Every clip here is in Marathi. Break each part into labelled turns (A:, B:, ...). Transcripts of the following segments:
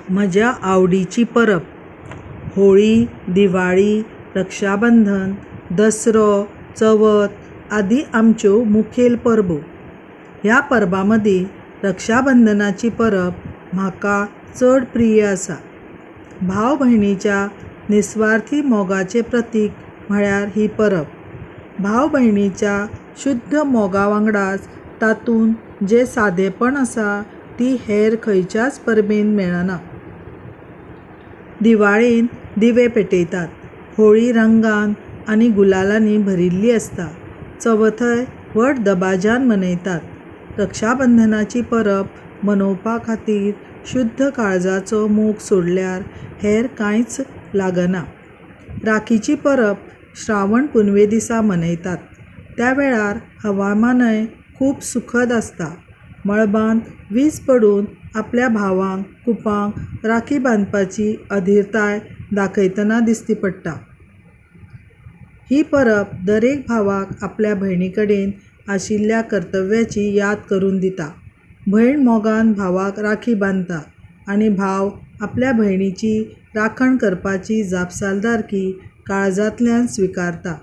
A: म्हज्या आवडीची परब होळी, दिवाळी, रक्षाबंधन, दसरो, चवथ आदी आमच्यो मुखेल परबो. ह्या परबां मदीं रक्षाबंधनाची परब म्हाका चड प्रिय आसा. भाव भयणीच्या निस्वार्थी मोगाचें प्रतीक म्हळ्यार ही परब. भाव भयणीच्या शुद्ध मोगा वांगडाच तातूंत जें सादेपण आसा ती हेर खंयच्याच परबेंत मेळना. दिवाळेंत दिवे पेटयतात, होळी रंगान आनी गुलालांनी भरिल्ली आसता, चवथय व्हड दबाज्यान मनयतात. रक्षाबंधनाची परब मनोवपा खातीर शुद्ध काळजाचो मोग सोडल्यार हेर कांयच लागना. राखीची परब श्रावण पुनवे दिसा मनयतात. त्या वेळार हवामानय खूब सुखद आसता. मळबांत वीज पडून आपल्या भावांक कुपांक राखी बांदपाची अधीरताय दाखयतना दिश्टी पडटा. ही परब दरेक भावाक आपल्या भयणी कडेन आशिल्ल्या कर्तव्याची याद करून दिता. भयण मोगान भावाक राखी बांदता आनी भाव आपल्या भयणीची राखण करपाची जापसालदारकी काळजांतल्यान स्विकारता.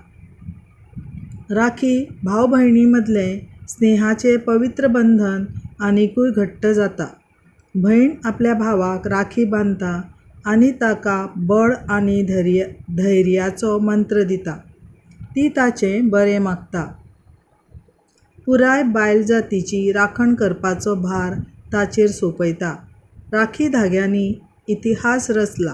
A: राखी भाव भयणी मदलें स्नेहाचें पवित्र बंधन आनिकूय घट्ट जाता. भयण आपल्या भावाक राखी बांदता आनी ताका बळ आनी धैर्याचो मंत्र दिता. ती ताचें बरें मागता. पुराय बायल जातीची राखण करपाचो भार ताचेर सोंपयता. राखी धाग्यांनी इतिहास रचला.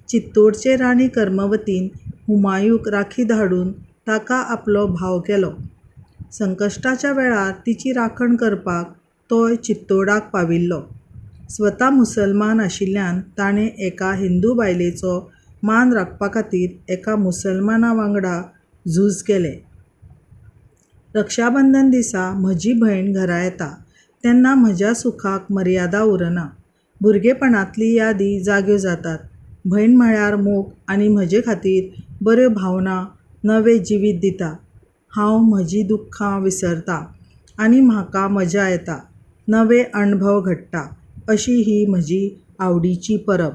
A: चित्तोडचे राणी कर्मवतीन हुमायूँक राखी धाडून ताका आपलो भाव केलो. संकश्टाच्या वेळार तिची राखण करपाक तोय चित्तोडाक पाविल्लो. स्वता मुसलमान आशिल्ल्यान ताणें एका हिंदू बायलेचो मान राखपा खातीर एका मुसलमाना वांगडा झूज केलें. रक्षाबंधन दिसा म्हजी भयण घरा येता तेन्ना म्हज्या सुखाक मर्यादा उरना. भुरगेपणांतली यादी जाग्यो जातात. भयण म्हळ्यार मोग आनी म्हजे खातीर बऱ्यो भावना नवें जिवीत दिता. हांव म्हजीं दुख्खां विसरतां आनी म्हाका मजा येता. नवे अणभव घडटा. अशी ही म्हजी आवडीची परब.